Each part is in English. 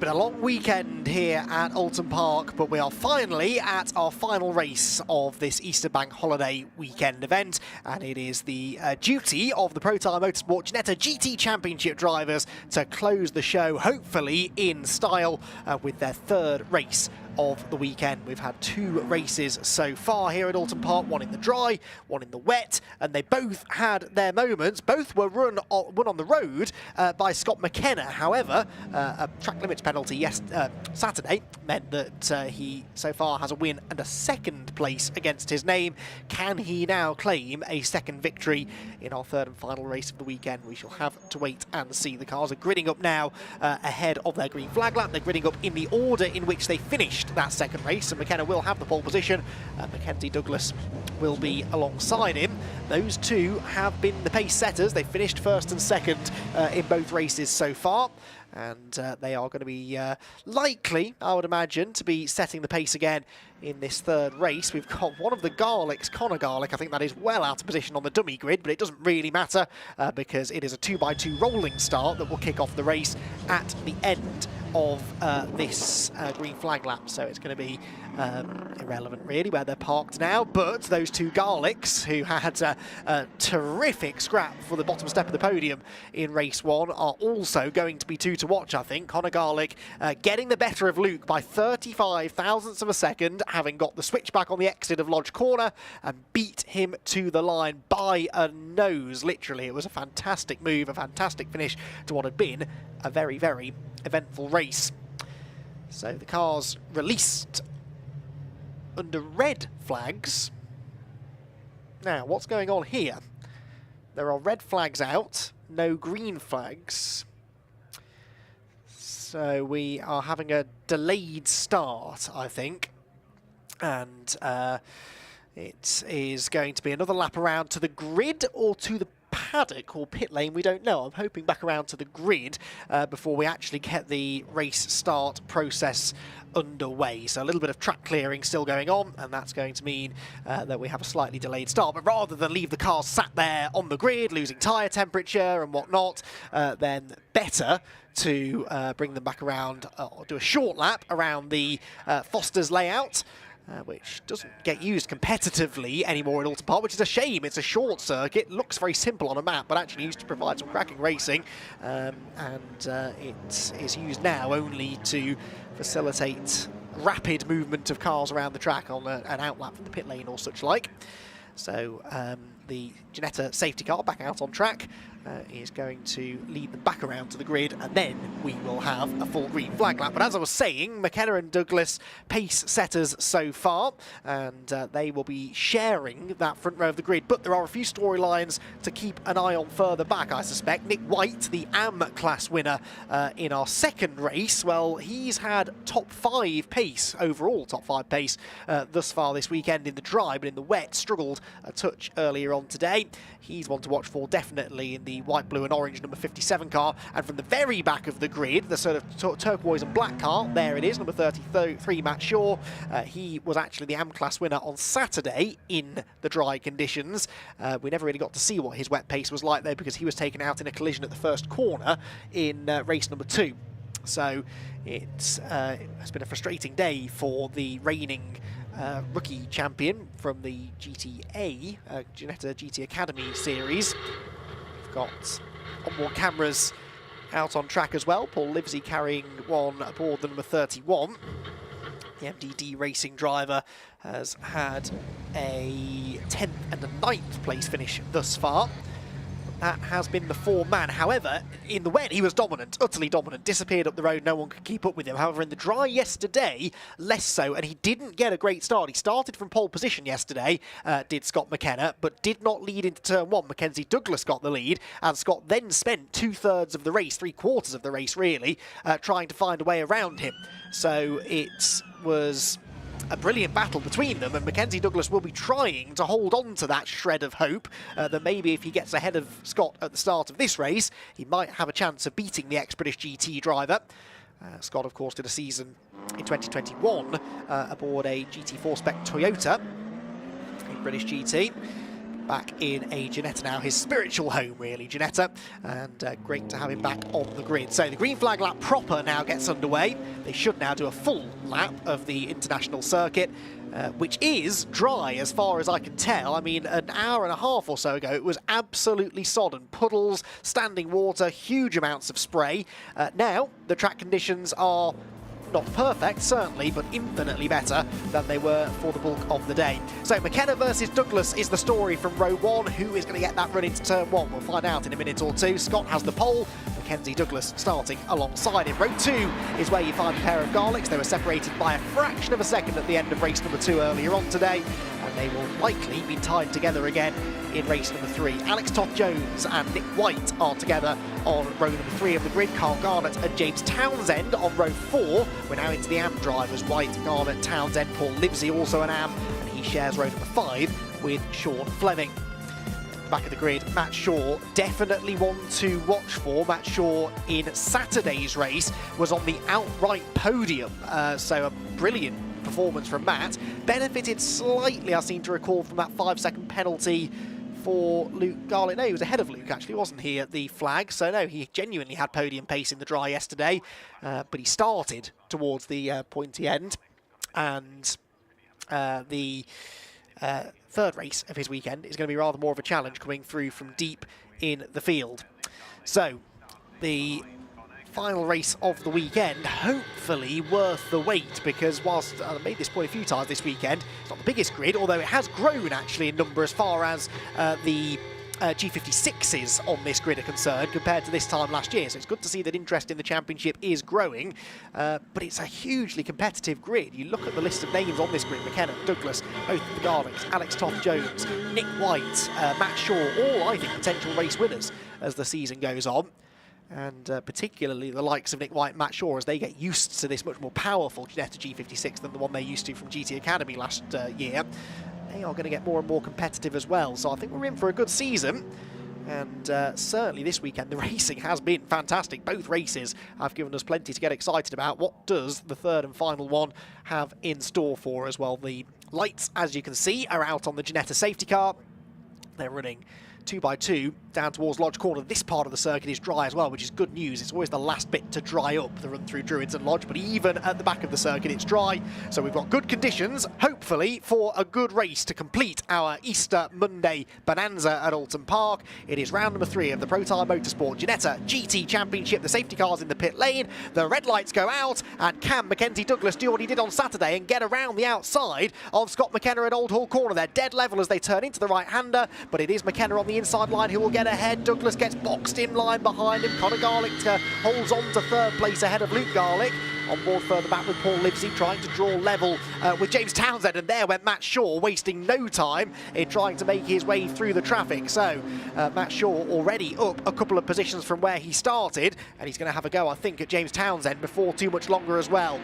been a long weekend here at Oulton Park, but we are finally at our final race of this Easter Bank Holiday weekend event, and it is the duty of the Protyre Motorsport Ginetta GT Championship drivers to close the show, hopefully in style, with their third race of the weekend. We've had two races so far here at Oulton Park, one in the dry, one in the wet, and they both had their moments. Both were won on the road by Scott McKenna. However, a track limits penalty Saturday meant that he so far has a win and a second place against his name. Can he now claim a second victory in our third and final race of the weekend? We shall have to wait and see. The cars are gridding up now ahead of their green flag lap. They're gridding up in the order in which they finished that second race, and McKenna will have the pole position. McKenzie Douglass will be alongside him. Those two have been the pace setters. They finished first and second in both races so far, and they are going to be likely, I would imagine, to be setting the pace again in this third race. We've got one of the Garlicks, Connor Garlick. I think that is well out of position on the dummy grid, but it doesn't really matter because it is a 2x2 rolling start that will kick off the race at the end of this green flag lap, so it's going to be irrelevant really where they're parked now. But those two Garlicks, who had a terrific scrap for the bottom step of the podium in race one, are also going to be two to watch, I think. Connor Garlick getting the better of Luke by 35 thousandths of a second, having got the switchback on the exit of Lodge Corner and beat him to the line by a nose, literally. It was a fantastic move, a fantastic finish to what had been a very, very eventful race. So the cars released under red flags. Now, what's going on here? There are red flags out, no green flags. So we are having a delayed start, I think. And it is going to be another lap around to the grid or to the paddock or pit lane, we don't know. I'm hoping back around to the grid before we actually get the race start process underway. So a little bit of track clearing still going on, and that's going to mean that we have a slightly delayed start. But rather than leave the cars sat there on the grid, losing tyre temperature and whatnot, then better to bring them back around, or do a short lap around the Foster's layout, which doesn't get used competitively anymore in Oulton Park, which is a shame. It's a short circuit, looks very simple on a map, but actually used to provide some cracking racing, and it is used now only to facilitate rapid movement of cars around the track on an outlap from the pit lane or such like. So the Ginetta safety car back out on track is going to lead them back around to the grid, and then we will have a full green flag lap. But as I was saying, McKenna and Douglass pace setters so far, and they will be sharing that front row of the grid. But there are a few storylines to keep an eye on further back, I suspect. Nick White, the AM class winner in our second race, well, he's had top 5 pace, overall top 5 pace thus far this weekend in the dry, but in the wet struggled a touch earlier on today. He's one to watch for definitely in the white, blue and orange number 57 car. And from the very back of the grid, the sort of turquoise and black car, there it is, number 33, Matt Shaw. He was actually the AM class winner on Saturday in the dry conditions. We never really got to see what his wet pace was like though, because he was taken out in a collision at the first corner in race number 2. So it has been a frustrating day for the reigning rookie champion from the GTA, Ginetta GT Academy series. We've got onboard cameras out on track as well. Paul Livesey carrying one aboard the number 31. The MDD racing driver has had a 10th and a 9th place finish thus far. That has been the 4-man. However, in the wet, he was dominant, utterly dominant. Disappeared up the road, no one could keep up with him. However, in the dry yesterday, less so, and he didn't get a great start. He started from pole position yesterday, did Scott McKenna, but did not lead into turn 1. McKenzie Douglass got the lead, and Scott then spent 2/3 of the race, 3/4 of the race really, trying to find a way around him. So it was a brilliant battle between them, and McKenzie Douglass will be trying to hold on to that shred of hope that maybe if he gets ahead of Scott at the start of this race, he might have a chance of beating the ex-British GT driver. Scott, of course, did a season in 2021 aboard a GT4 spec Toyota in British GT. back in a Ginetta now, his spiritual home really, Ginetta, and great to have him back on the grid. So the green flag lap proper now gets underway. They should now do a full lap of the international circuit, which is dry as far as I can tell. I mean, an hour and a half or so ago, it was absolutely sodden. Puddles, standing water, huge amounts of spray. Now, the track conditions are not perfect, certainly, but infinitely better than they were for the bulk of the day. So McKenna versus Douglass is the story from row 1. Who is going to get that run into turn 1? We'll find out in a minute or two. Scott has the pole. McKenzie Douglass starting alongside him. Row 2 is where you find a pair of Garlicks. They were separated by a fraction of a second at the end of race number 2 earlier on today, and they will likely be tied together again in race number 3. Alex Toth-Jones and Nick White are together on row number 3 of the grid. Carl Garnett and James Townsend on row 4. We're now into the AM drivers. White, Garnett, Townsend, Paul Livesey also an AM, and he shares row number 5 with Sean Fleming. Back of the grid, Matt Shaw, definitely one to watch for. Matt Shaw in Saturday's race was on the outright podium, so a brilliant performance from Matt. Benefited slightly, I seem to recall, from that 5-second penalty for Luke Garlick. No, he was ahead of Luke, actually, wasn't he, at the flag? So no, he genuinely had podium pace in the dry yesterday, but he started towards the pointy end, and the third race of his weekend is going to be rather more of a challenge, coming through from deep in the field. So the final race of the weekend, hopefully worth the wait, because whilst I made this point a few times this weekend, it's not the biggest grid, although it has grown actually in number as far as the G56s on this grid are concerned compared to this time last year. So it's good to see that interest in the championship is growing, but it's a hugely competitive grid. You look at the list of names on this grid: McKenna, Douglass, both the Garlicks, Alex Toth-Jones, Nick White, Matt Shaw, all I think potential race winners as the season goes on. And particularly the likes of Nick White and Matt Shaw, as they get used to this much more powerful Ginetta G56 than the one they used to from GT Academy last year. They are going to get more and more competitive as well. So I think we're in for a good season. And certainly this weekend, the racing has been fantastic. Both races have given us plenty to get excited about. What does the third and final one have in store for us? Well, the lights, as you can see, are out on the Ginetta safety car. They're running 2x2 down towards Lodge Corner. This part of the circuit is dry as well, which is good news. It's always the last bit to dry up, the run through Druids and Lodge, but even at the back of the circuit it's dry. So we've got good conditions, hopefully, for a good race to complete our Easter Monday bonanza at Oulton Park. It is round number 3 of the Protyre Motorsport Ginetta GT Championship. The safety car's in the pit lane, the red lights go out, and can McKenzie Douglass do what he did on Saturday and get around the outside of Scott McKenna at Old Hall Corner? They're dead level as they turn into the right-hander, but it is McKenna on the inside line who will get ahead. Douglass gets boxed in line behind him. Connor Garlick holds on to third place ahead of Luke Garlick. On board further back with Paul Livesey, trying to draw level with James Townsend, and there went Matt Shaw, wasting no time in trying to make his way through the traffic. So Matt Shaw already up a couple of positions from where he started, and he's going to have a go, I think, at James Townsend before too much longer as well.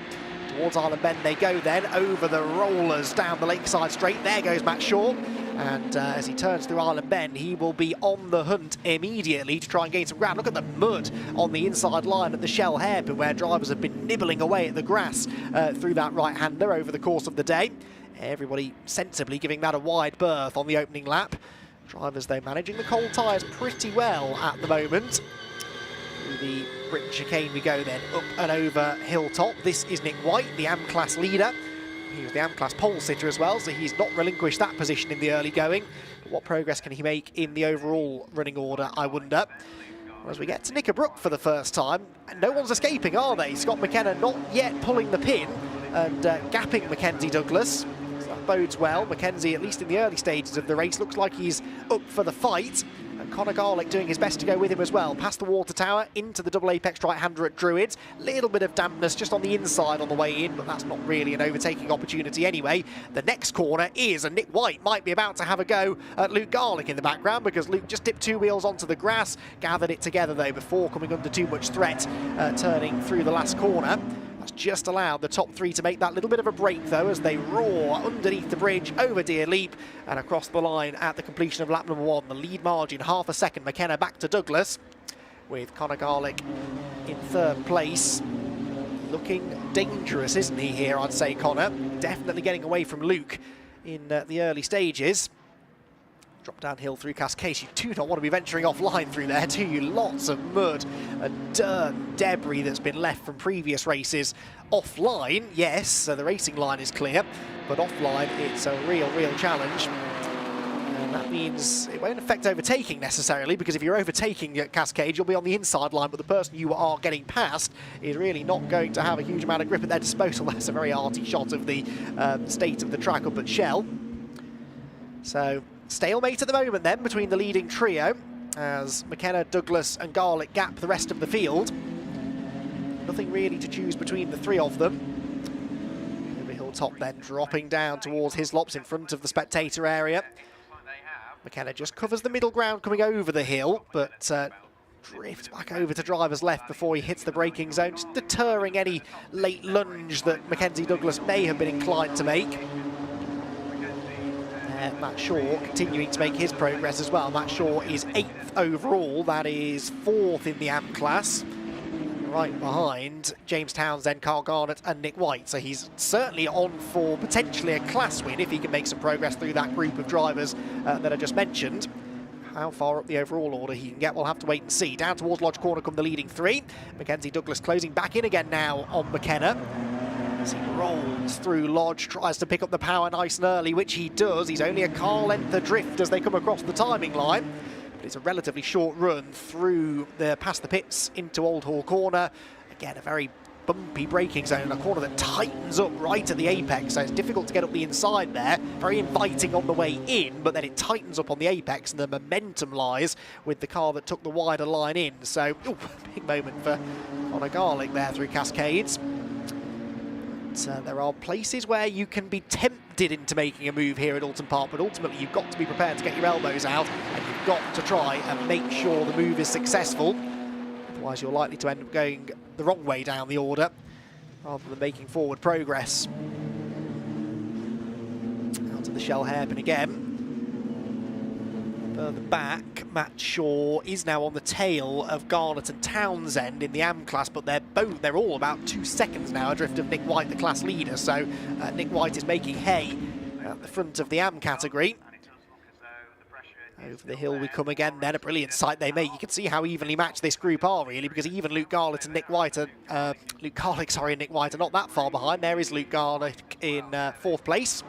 Towards Island Bend they go then, over the rollers down the Lakeside Straight. There goes Matt Shaw. And as he turns through Island Bend, he will be on the hunt immediately to try and gain some ground. Look at the mud on the inside line at the Shell hairpin, where drivers have been nibbling away at the grass through that right-hander over the course of the day. Everybody sensibly giving that a wide berth on the opening lap. Drivers, though, managing the cold tyres pretty well at the moment. Through the Britain chicane we go then, up and over Hilltop. This is Nick White, the AM Class leader. He was the AM Class pole sitter as well, so he's not relinquished that position in the early going. But what progress can he make in the overall running order, I wonder? As we get to Knickerbrook for the first time, and no one's escaping, are they? Scott McKenna not yet pulling the pin and gapping McKenzie Douglass. So that bodes well. McKenzie, at least in the early stages of the race, looks like he's up for the fight. And Connor Garlick doing his best to go with him as well. Past the water tower, into the double apex right-hander at Druids. Little bit of dampness just on the inside on the way in, but that's not really an overtaking opportunity anyway. The next corner is, and Nick White might be about to have a go at Luke Garlick in the background, because Luke just dipped 2 wheels onto the grass, gathered it together though before coming under too much threat, turning through the last corner. That's just allowed the top 3 to make that little bit of a break though, as they roar underneath the bridge, over Deer Leap and across the line at the completion of lap number 1. The lead margin, half a second. McKenna back to Douglass, with Connor Garlick in third place. Looking dangerous, isn't he, here, I'd say, Connor? Definitely getting away from Luke in the early stages. Drop downhill through Cascades. You do not want to be venturing offline through there, do you? Lots of mud and dirt and debris that's been left from previous races. Offline, yes, so the racing line is clear, but offline it's a real challenge. And that means it won't affect overtaking necessarily, because if you're overtaking at Cascade, you'll be on the inside line, but the person you are getting past is really not going to have a huge amount of grip at their disposal. That's a very arty shot of the state of the track up at Shell. So, stalemate at the moment then between the leading trio as McKenna, Douglass and Garlick gap the rest of the field. Nothing really to choose between the three of them. Over hill top then dropping down towards Hislops in front of the spectator area. McKenna just covers the middle ground coming over the hill, but drifts back over to driver's left before he hits the braking zone, just deterring any late lunge that McKenzie Douglass may have been inclined to make. Matt Shaw continuing to make his progress as well. Matt Shaw is 8th overall, that is 4th in the AM class. Right behind James Townsend, Carl Garnett and Nick White. So he's certainly on for potentially a class win if he can make some progress through that group of drivers that I just mentioned. How far up the overall order he can get, we'll have to wait and see. Down towards Lodge Corner come the leading three. McKenzie Douglass closing back in again now on McKenna. As he rolls through Lodge, tries to pick up the power nice and early, which he does. He's only a car length adrift as they come across the timing line. But it's a relatively short run through past the pits into Old Hall Corner. Again, a very bumpy braking zone, a corner that tightens up right at the apex, so it's difficult to get up the inside there. Very inviting on the way in, but then it tightens up on the apex, and the momentum lies with the car that took the wider line in. So, big moment for Connor Garlick there through Cascades. There are places where you can be tempted into making a move here at Oulton Park, but ultimately you've got to be prepared to get your elbows out, and you've got to try and make sure the move is successful. Otherwise you're likely to end up going the wrong way down the order, rather than making forward progress. Out to the Shell hairpin again. Further back, Matt Shaw is now on the tail of Garnett and Townsend in the AM class, but they're all about 2 seconds now adrift of Nick White, the class leader. So Nick White is making hay at the front of the AM category. Over the hill we come again then, a brilliant sight they make. You can see how evenly matched this group are really, because even Luke Garlick and Nick White are, and Nick White are not that far behind. There is Luke Garlick in 4th place.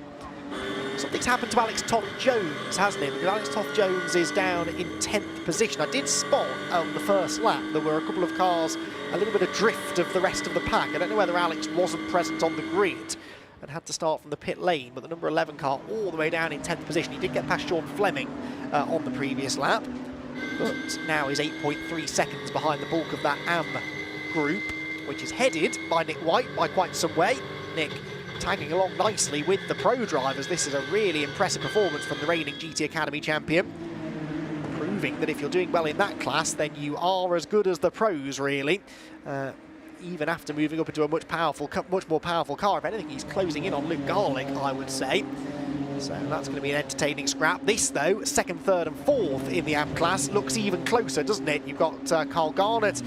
Something's happened to Alex Toft-Jones, hasn't it? Because Alex Toft-Jones is down in 10th position. I did spot on the first lap there were a couple of cars a little bit adrift of the rest of the pack. I don't know whether Alex wasn't present on the grid and had to start from the pit lane, but the number 11 car all the way down in 10th position. He did get past Sean Fleming on the previous lap, but now is 8.3 seconds behind the bulk of that AM group, which is headed by Nick White by quite some way. Nick tagging along nicely with the pro drivers. This is a really impressive performance from the reigning GT Academy champion, proving that if you're doing well in that class, then you are as good as the pros, really. Even after moving up into a much more powerful car. If anything, he's closing in on Luke Garlick, I would say. So that's going to be an entertaining scrap. This, though, 2nd, 3rd and 4th in the AM class, looks even closer, doesn't it? You've got Carl Garnett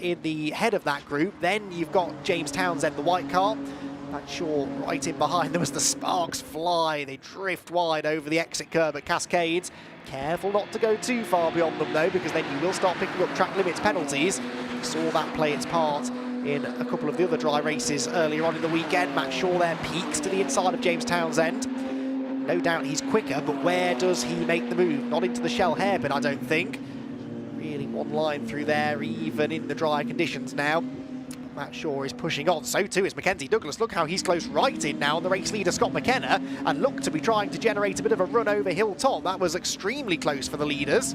in the head of that group. Then you've got James Townsend, the white car. Matt Shaw right in behind them as the sparks fly. They drift wide over the exit curb at Cascades. Careful not to go too far beyond them, though, because then you will start picking up track limits penalties. We saw that play its part in a couple of the other dry races earlier on in the weekend. Matt Shaw there peaks to the inside of James Townsend. No doubt he's quicker, but where does he make the move? Not into the Shell hairpin, I don't think. Really one line through there, even in the dry conditions now. Matt Shaw is pushing on, so too is McKenzie Douglass. Look how he's close right in now on the race leader Scott McKenna, and look to be trying to generate a bit of a run over hilltop. That was extremely close for the leaders.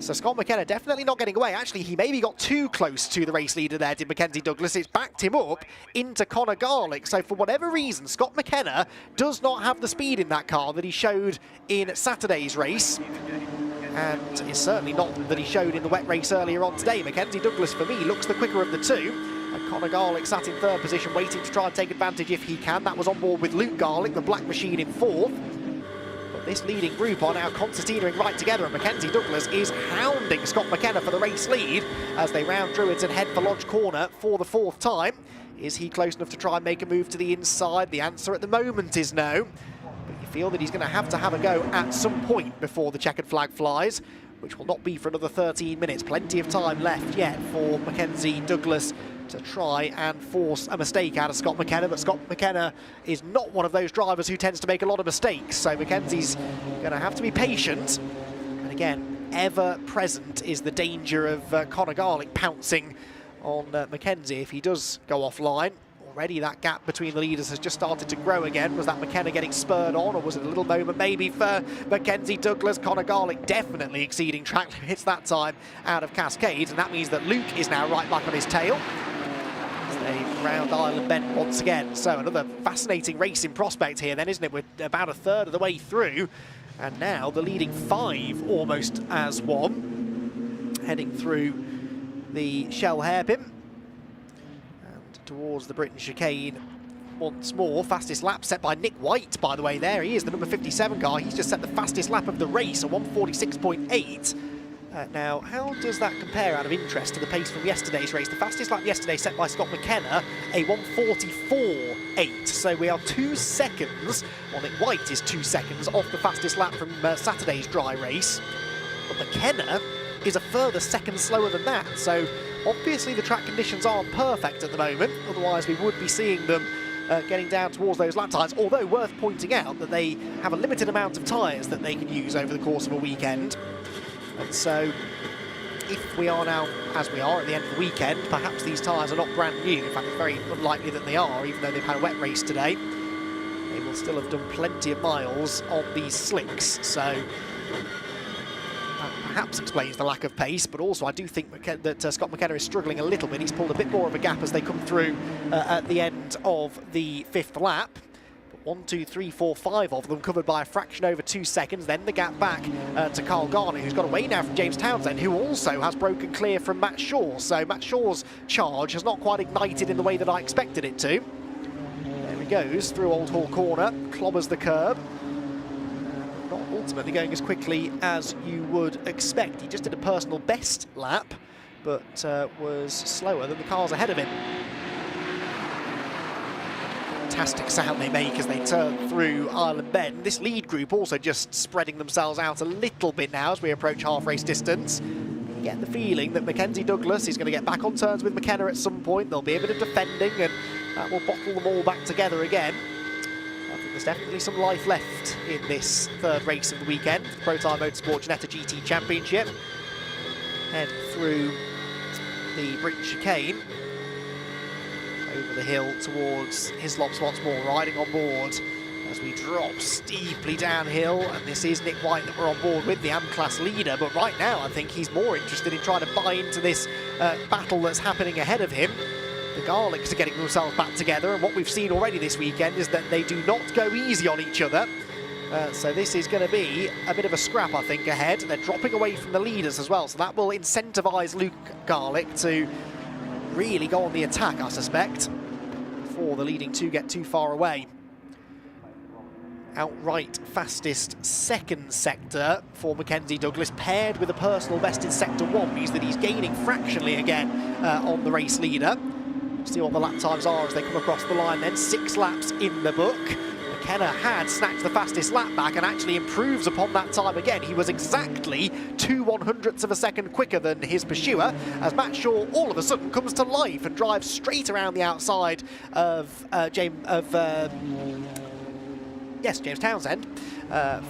So Scott McKenna definitely not getting away. Actually, he maybe got too close to the race leader there, did McKenzie Douglass. It's backed him up into Connor Garlick. So for whatever reason, Scott McKenna does not have the speed in that car that he showed in Saturday's race. And it's certainly not that he showed in the wet race earlier on today. McKenzie Douglass, for me, looks the quicker of the two. And Connor Garlick sat in 3rd position, waiting to try and take advantage if he can. That was on board with Luke Garlick, the black machine, in 4th. But this leading group are now concertinaing right together, and McKenzie Douglass is hounding Scott McKenna for the race lead as they round Druids and head for Lodge Corner for the 4th time. Is he close enough to try and make a move to the inside? The answer at the moment is no. But you feel that he's going to have a go at some point before the checkered flag flies, which will not be for another 13 minutes. Plenty of time left yet for McKenzie Douglass to try and force a mistake out of Scott McKenna, but Scott McKenna is not one of those drivers who tends to make a lot of mistakes, so McKenzie's going to have to be patient. And again, ever present is the danger of Conor Garlick pouncing on McKenzie if he does go offline. Already that gap between the leaders has just started to grow again. Was that McKenna getting spurred on, or was it a little moment maybe for McKenzie Douglass? Conor Garlick definitely exceeding track limits that time out of Cascades, and that means that Luke is now right back on his tail. They round Island Bend once again. So another fascinating racing prospect here then, isn't it? We're about a third of the way through, and now the leading 5 almost as one, heading through the Shell hairpin towards the Britain chicane once more. Fastest lap set by Nick White, by the way. There he is, the number 57 car. He's just set the fastest lap of the race, a 1:46.8. Now, how does that compare out of interest to the pace from yesterday's race? The fastest lap yesterday set by Scott McKenna, a 1:44.8. So we are 2 seconds, well, Nick White is 2 seconds off the fastest lap from Saturday's dry race. But McKenna is a further second slower than that. So obviously the track conditions aren't perfect at the moment, otherwise we would be seeing them getting down towards those lap times, although worth pointing out that they have a limited amount of tyres that they can use over the course of a weekend. And so if we are now, as we are at the end of the weekend, perhaps these tyres are not brand new. In fact, it's very unlikely that they are, even though they've had a wet race today. They will still have done plenty of miles on these slicks, so that perhaps explains the lack of pace, but also I do think that Scott McKenna is struggling a little bit. He's pulled a bit more of a gap as they come through at the end of the 5th lap. But 1, 2, 3, 4, 5 of them covered by a fraction over 2 seconds. Then the gap back to Carl Garner, who's got away now from James Townsend, who also has broken clear from Matt Shaw. So Matt Shaw's charge has not quite ignited in the way that I expected it to. There he goes through Old Hall Corner, clobbers the curb. Not ultimately going as quickly as you would expect. He just did a personal best lap, but was slower than the cars ahead of him. Fantastic sound they make as they turn through Island Bend. This lead group also just spreading themselves out a little bit now as we approach half race distance. You get the feeling that McKenzie Douglass is going to get back on turns with McKenna at some point. There'll be a bit of defending, and that will bottle them all back together again. I think there's definitely some life left in this 3rd race of the weekend, the Protyre Motorsport Ginetta GT Championship. Head through the Britain chicane, over the hill towards Hislops once more, riding on board as we drop steeply downhill. And this is Nick White that we're on board with, the AM-class leader, but right now I think he's more interested in trying to buy into this battle that's happening ahead of him. The Garlicks are getting themselves back together, and what we've seen already this weekend is that they do not go easy on each other. So this is going to be a bit of a scrap, I think, ahead. They're dropping away from the leaders as well, so that will incentivise Luke Garlick to really go on the attack, I suspect, before the leading 2 get too far away. Outright fastest 2nd sector for McKenzie Douglass, paired with a personal best in sector 1, means that he's gaining fractionally again on the race leader. See what the lap times are as they come across the line then. 6 laps in the book. McKenna had snatched the fastest lap back and actually improves upon that time again. He was exactly 2/100ths of a second quicker than his pursuer, as Matt Shaw all of a sudden comes to life and drives straight around the outside of James Townsend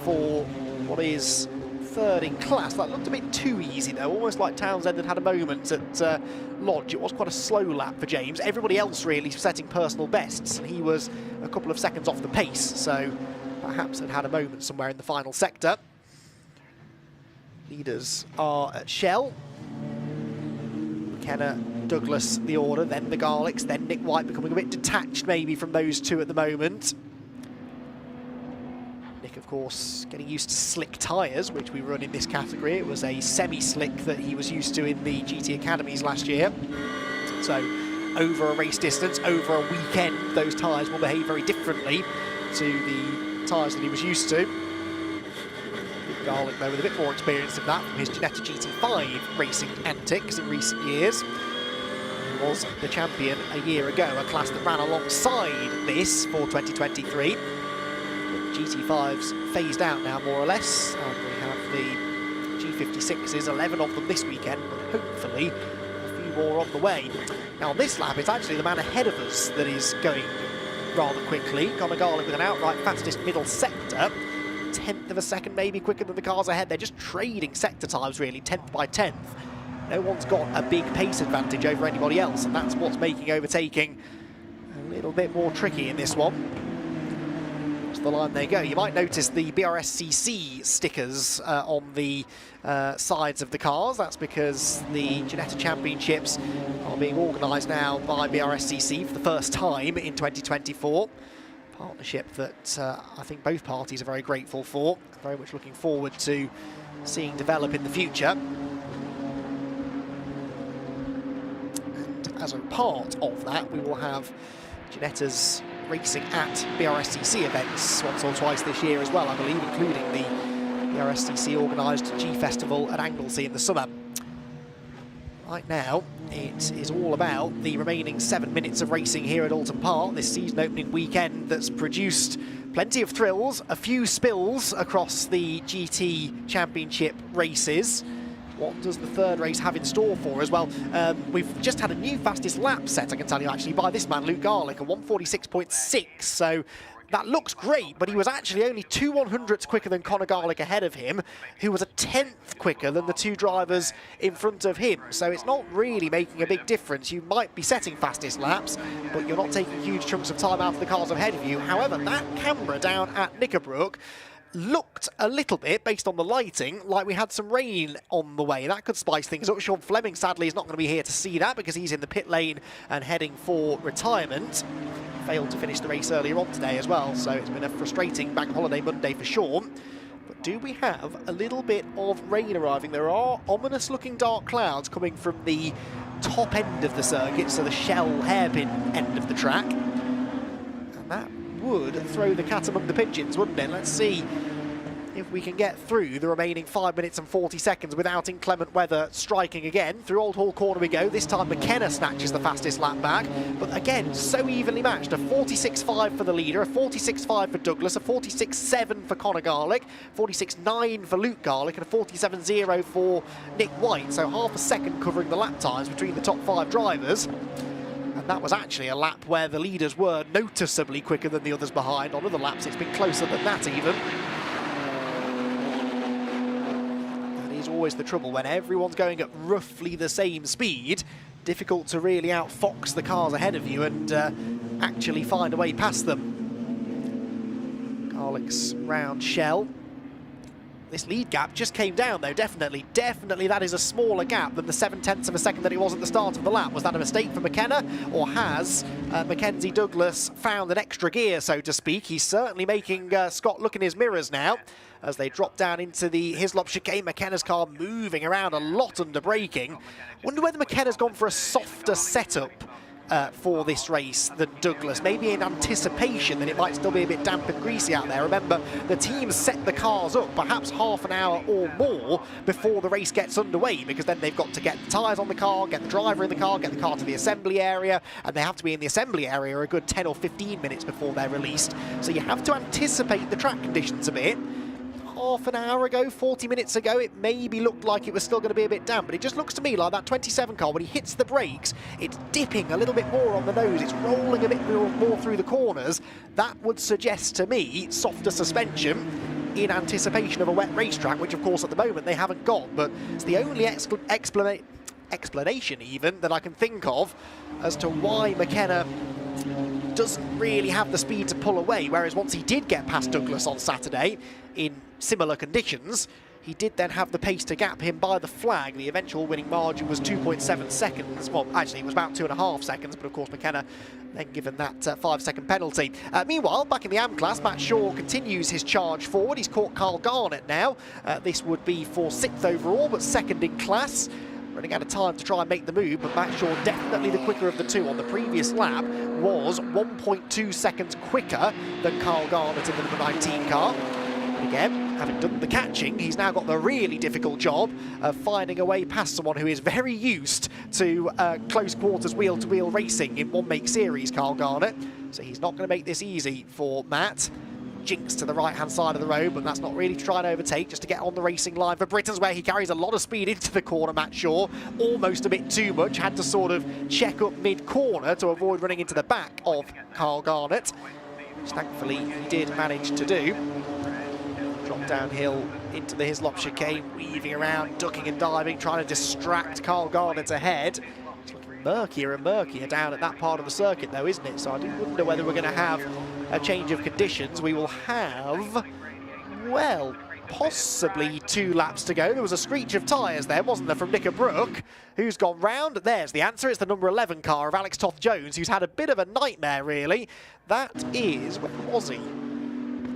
for what is 3rd in class. That looked a bit too easy though, almost like Townsend had a moment at Lodge. It was quite a slow lap for James. Everybody else really setting personal bests, and he was a couple of seconds off the pace, so perhaps had a moment somewhere in the final sector. Leaders are at Shell. McKenna, Douglass the order, then the Garlicks, then Nick White becoming a bit detached maybe from those two at the moment. Nick, of course, getting used to slick tyres, which we run in this category. It was a semi-slick that he was used to in the GT Academies last year. So over a race distance, over a weekend, those tyres will behave very differently to the tyres that he was used to. Garlick, though, with a bit more experience of that from his Ginetta GT5 racing antics in recent years. He was the champion a year ago, a class that ran alongside this for 2023. GT5's phased out now, more or less, and we have the G56s, 11 of them this weekend, but hopefully a few more on the way. Now on this lap, it's actually the man ahead of us that is going rather quickly. Garlick with an outright fastest middle sector, 10th of a second maybe quicker than the cars ahead. They're just trading sector times really, 10th by 10th. No one's got a big pace advantage over anybody else, and that's what's making overtaking a little bit more tricky in this one. To the line they go. You might notice the BRSCC stickers on the sides of the cars. That's because the Ginetta Championships are being organised now by BRSCC for the first time in 2024. Partnership that I think both parties are very grateful for. Very much looking forward to seeing develop in the future. And as a part of that, we will have Ginetta's racing at BRSCC events once or twice this year as well, I believe, including the BRSCC organised G Festival at Anglesey in the summer. Right now, it is all about the remaining 7 minutes of racing here at Oulton Park, this season opening weekend that's produced plenty of thrills, a few spills across the GT Championship races. What does the third race have in store for us? Well, we've just had a new fastest lap set, I can tell you, actually, by this man, Luke Garlick, a 146.6. So that looks great, but he was actually only 2/100ths quicker than Conor Garlick ahead of him, who was a 10th quicker than the two drivers in front of him. So it's not really making a big difference. You might be setting fastest laps, but you're not taking huge chunks of time out of the cars ahead of you. However, that camera down at Knickerbrook looked a little bit, based on the lighting, like we had some rain on the way. That could spice things up. Sean Fleming, sadly, is not going to be here to see that because he's in the pit lane and heading for retirement. Failed to finish the race earlier on today as well, so it's been a frustrating bank holiday Monday for Sean. But do we have a little bit of rain arriving? There are ominous-looking dark clouds coming from the top end of the circuit, so the shell hairpin end of the track. And that would throw the cat among the pigeons, wouldn't it? Let's see if we can get through the remaining 5 minutes and 40 seconds without inclement weather striking again. Through Old Hall Corner we go. This time McKenna snatches the fastest lap back, but again, so evenly matched. A 46.5 for the leader, a 46.5 for Douglas, a 46.7 for Conor Garlick, 46.9 for Luke Garlick, and a 47.0 for Nick White. So half a second covering the lap times between the top 5 drivers. And that was actually a lap where the leaders were noticeably quicker than the others behind. On other laps, it's been closer than that even. That is always the trouble when everyone's going at roughly the same speed. Difficult to really outfox the cars ahead of you and actually find a way past them. Garlick's round shell. This lead gap just came down though, definitely that is a smaller gap than the 7/10 of a second that it was at the start of the lap. Was that a mistake for McKenna, or has McKenzie Douglass found an extra gear, so to speak? He's certainly making Scott look in his mirrors now as they drop down into the Hislop chicane. McKenna's car moving around a lot under braking. Wonder whether McKenna's gone for a softer setup for this race than Douglas, maybe in anticipation that it might still be a bit damp and greasy out there. Remember, the teams set the cars up perhaps half an hour or more before the race gets underway, because then they've got to get the tyres on the car, get the driver in the car, get the car to the assembly area, and they have to be in the assembly area a good 10 or 15 minutes before they're released. So you have to anticipate the track conditions a bit. Half an hour ago, 40 minutes ago, it maybe looked like it was still going to be a bit damp, but it just looks to me like that 27 car, when he hits the brakes, it's dipping a little bit more on the nose, it's rolling a bit more through the corners. That would suggest to me softer suspension in anticipation of a wet racetrack, which of course at the moment they haven't got, but it's the only explanation even that I can think of as to why McKenna doesn't really have the speed to pull away, whereas once he did get past Douglas on Saturday in similar conditions, he did then have the pace to gap him by the flag. The eventual winning margin was 2.7 seconds. Well, actually, it was about 2.5 seconds, but of course McKenna then given that 5-second penalty. Meanwhile, back in the AM class, Matt Shaw continues his charge forward. He's caught Carl Garnett now. This would be for 6th overall, but 2nd in class. Running out of time to try and make the move, but Matt Shaw definitely the quicker of the two. On the previous lap was 1.2 seconds quicker than Carl Garnett in the number 19 car. But again, having done the catching, he's now got the really difficult job of finding a way past someone who is very used to close quarters wheel-to-wheel racing in one-make series, Carl Garnett. So he's not going to make this easy for Matt. jinks to the right-hand side of the road, but that's not really to try and overtake, just to get on the racing line for Britain's, where he carries a lot of speed into the corner, Matt Shaw. Almost a bit too much, had to sort of check up mid-corner to avoid running into the back of Carl Garnett, which thankfully he did manage to do. Drop downhill into the Hislop chicane, weaving around, ducking and diving, trying to distract Carl Garnett ahead. It's looking murkier and murkier down at that part of the circuit though, isn't it? So I do wonder whether we're going to have a change of conditions. We will have, well, possibly 2 laps to go. There was a screech of tyres there, wasn't there, from Nicker Brook, who's gone round. There's the answer. It's the number 11 car of Alex Toth-Jones, who's had a bit of a nightmare, really. That is, where was he?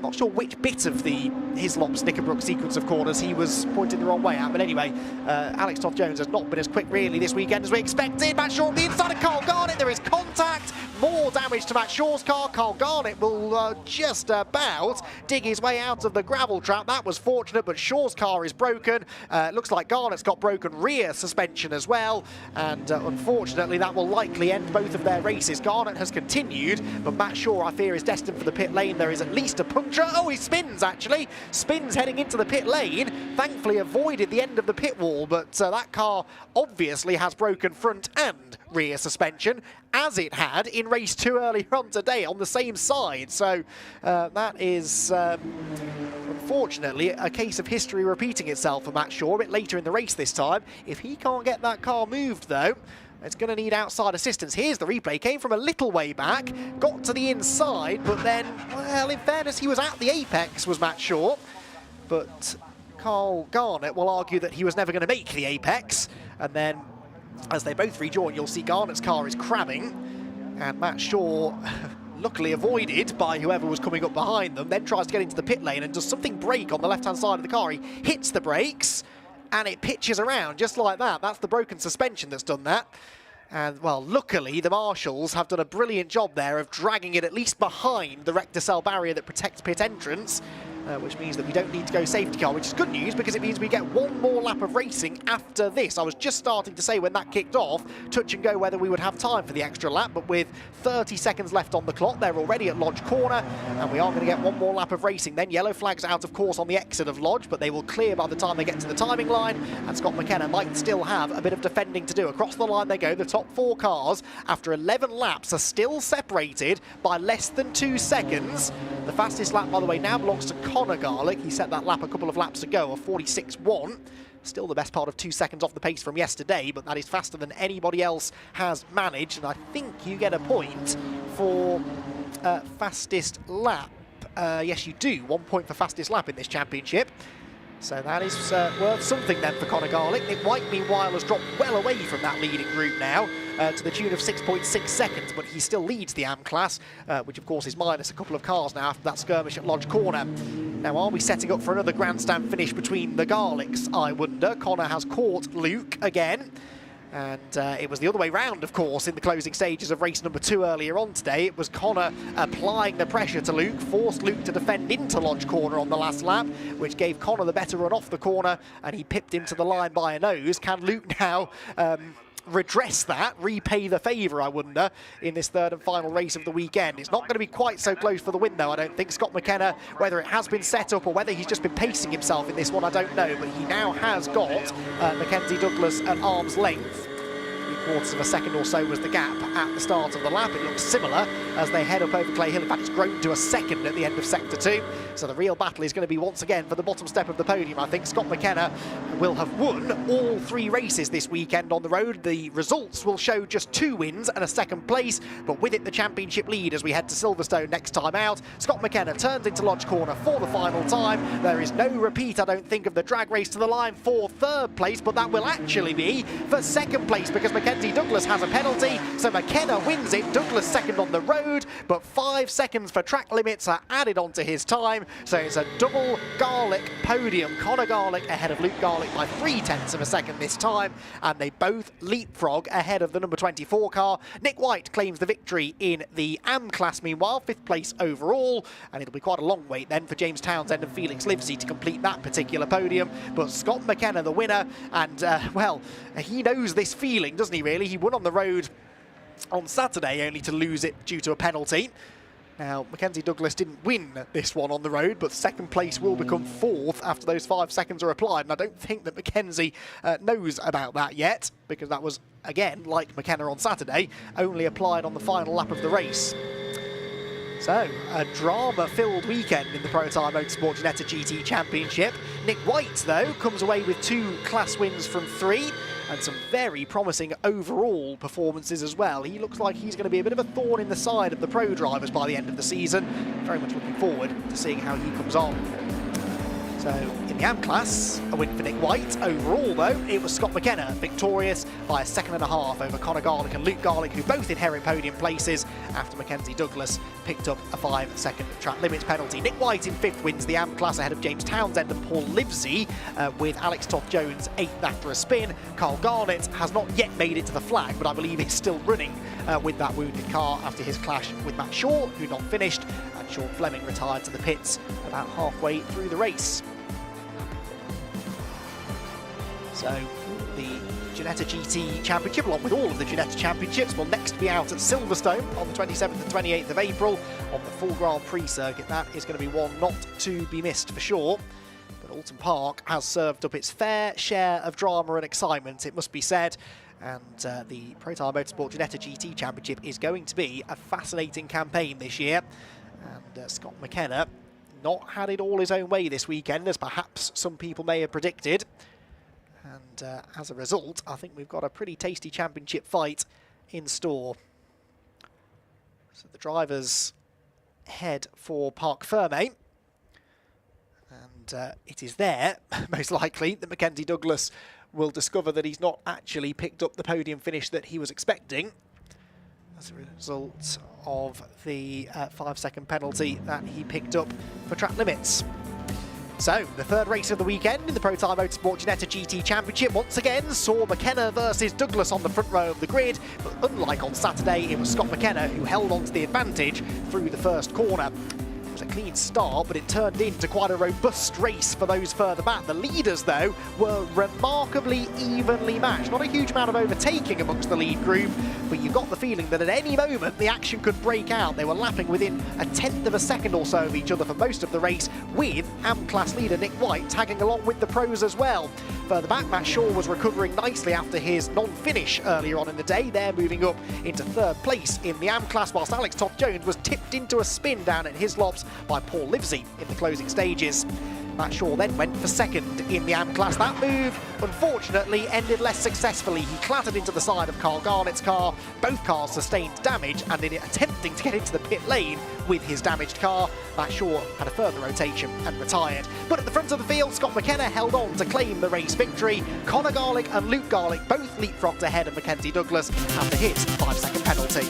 Not sure which bit of the Hislop's Knickerbrook sequence of corners he was pointing the wrong way at, but anyway, Alex Toth-Jones has not been as quick really this weekend as we expected. Matt Shaw on the inside of Carl Garnett, there is contact, more damage to Matt Shaw's car. Carl Garnett will just about dig his way out of the gravel trap. That was fortunate, but Shaw's car is broken. Looks like Garnett's got broken rear suspension as well, and unfortunately that will likely end both of their races. Garnett has continued, but Matt Shaw, I fear, is destined for the pit lane. There is at least a puncture. Oh, he spins, actually. Spins heading into the pit lane. Thankfully avoided the end of the pit wall, but that car obviously has broken front and rear suspension, as it had in race 2 earlier on today on the same side. So that is unfortunately a case of history repeating itself for Matt Shaw a bit later in the race this time. If he can't get that car moved though, it's going to need outside assistance. Here's the replay. Came from a little way back, got to the inside, but then, well, in fairness, he was at the apex, was Matt Shaw. But Carl Garnett will argue that he was never going to make the apex. And then, as they both rejoin, you'll see Garnett's car is crabbing, and Matt Shaw, luckily avoided by whoever was coming up behind them, then tries to get into the pit lane and does something break on the left-hand side of the car. He hits the brakes, and it pitches around just like that. That's the broken suspension that's done that. And, well, luckily, the marshals have done a brilliant job there of dragging it at least behind the rector cell barrier that protects pit entrance, which means that we don't need to go safety car, which is good news because it means we get one more lap of racing after this. I was just starting to say when that kicked off, touch and go whether we would have time for the extra lap, but with 30 seconds left on the clock, they're already at Lodge Corner, and we are going to get one more lap of racing. Then yellow flags out, of course, on the exit of Lodge, but they will clear by the time they get to the timing line, and Scott McKenna might still have a bit of defending to do. Across the line they go. The top 4 cars, after 11 laps, are still separated by less than 2 seconds. The fastest lap, by the way, now belongs to Connor Garlick. He set that lap a couple of laps ago, a 46.1. Still the best part of 2 seconds off the pace from yesterday, but that is faster than anybody else has managed. And I think you get a point for fastest lap. Yes, you do. 1 point for fastest lap in this championship. So that is worth something then for Connor Garlick. Nick White, meanwhile, has dropped well away from that leading group now, to the tune of 6.6 seconds, but he still leads the AM class, which of course is minus a couple of cars now after that skirmish at Lodge Corner. Now, are we setting up for another grandstand finish between the Garlicks, I wonder? Connor has caught Luke again. And it was the other way round, of course, in the closing stages of race number 2 earlier on today. It was Connor applying the pressure to Luke, forced Luke to defend into Lodge Corner on the last lap, which gave Connor the better run off the corner, and he pipped him to the line by a nose. Can Luke now redress that, repay the favour, I wonder, in this third and final race of the weekend? It's not going to be quite so close for the win, though, I don't think. Scott McKenna, whether it has been set up or whether he's just been pacing himself in this one, I don't know, but he now has got McKenzie Douglass at arm's length. 3/4 of a second or so was the gap at the start of the lap. It looks similar as they head up over Clay Hill. In fact, it's grown to a second at the end of Sector 2. So the real battle is going to be once again for the bottom step of the podium. I think Scott McKenna will have won all 3 races this weekend on the road. The results will show just 2 wins and a second place, but with it the championship lead as we head to Silverstone next time out. Scott McKenna turns into Lodge Corner for the final time. There is no repeat, I don't think, of the drag race to the line for 3rd place, but that will actually be for 2nd place because McKenzie Douglass has a penalty, so McKenna wins it. Douglass second on the road, but 5 seconds for track limits are added onto his time, so it's a double Garlick podium. Connor Garlick ahead of Luke Garlick by 0.3 of a second this time, and they both leapfrog ahead of the number 24 car. Nick White claims the victory in the AM class, meanwhile, 5th place overall, and it'll be quite a long wait then for James Townsend and Felix Livesey to complete that particular podium. But Scott McKenna the winner, and well, he knows this feeling, doesn't he, really? He won on the road on Saturday only to lose it due to a penalty. Now, McKenzie Douglass didn't win this one on the road, but second place will become fourth after those 5 seconds are applied. And I don't think that McKenzie knows about that yet, because that was, again, like McKenna on Saturday, only applied on the final lap of the race. So, a drama-filled weekend in the Protyre Motorsport Ginetta GT Championship. Nick White, though, comes away with 2 class wins from 3 and some very promising overall performances as well. He looks like he's going to be a bit of a thorn in the side of the pro drivers by the end of the season. Very much looking forward to seeing how he comes on. So, in the AM class, a win for Nick White. Overall, though, it was Scott McKenna victorious by a 1.5 seconds over Connor Garlick and Luke Garlick, who both inherit podium places after McKenzie Douglass picked up a 5-second track limits penalty. Nick White in 5th wins the AM class ahead of James Townsend and Paul Livesey, with Alex Toth-Jones 8th after a spin. Carl Garnett has not yet made it to the flag, but I believe he's still running with that wounded car after his clash with Matt Shaw, who not finished, and Sean Fleming retired to the pits about halfway through the race. So the Ginetta GT Championship, along with all of the Ginetta Championships, will next be out at Silverstone on the 27th and 28th of April on the full Grand Prix circuit. That is going to be one not to be missed for sure. But Oulton Park has served up its fair share of drama and excitement, it must be said. And the Protyre Motorsport Ginetta GT Championship is going to be a fascinating campaign this year. And Scott McKenna not had it all his own way this weekend, as perhaps some people may have predicted. And as a result, I think we've got a pretty tasty championship fight in store. So the drivers head for Parc Fermé. And it is there, most likely, that McKenzie Douglass will discover that he's not actually picked up the podium finish that he was expecting as a result of the 5-second penalty that he picked up for track limits. So, the third race of the weekend in the Protyre Motorsport Ginetta GT Championship once again saw McKenna versus Douglass on the front row of the grid, but unlike on Saturday, it was Scott McKenna who held on to the advantage through the first corner. It was a clean start, but it turned into quite a robust race for those further back. The leaders, though, were remarkably evenly matched. Not a huge amount of overtaking amongst the lead group, but you got the feeling that at any moment the action could break out. They were lapping within a 1/10 of a second or so of each other for most of the race, with AM class leader Nick White tagging along with the pros as well. Further back, Matt Shaw was recovering nicely after his non-finish earlier on in the day. They're moving up into 3rd place in the AM class, whilst Alex Toth-Jones was tipped into a spin down at Hislops by Paul Livesey in the closing stages. Matt Shaw then went for 2nd in the AM class. That move, unfortunately, ended less successfully. He clattered into the side of Carl Garnett's car. Both cars sustained damage, and in attempting to get into the pit lane with his damaged car, Matt Shaw had a further rotation and retired. But at the front of the field, Scott McKenna held on to claim the race victory. Connor Garlick and Luke Garlick both leapfrogged ahead of McKenzie Douglass after his 5-second penalty.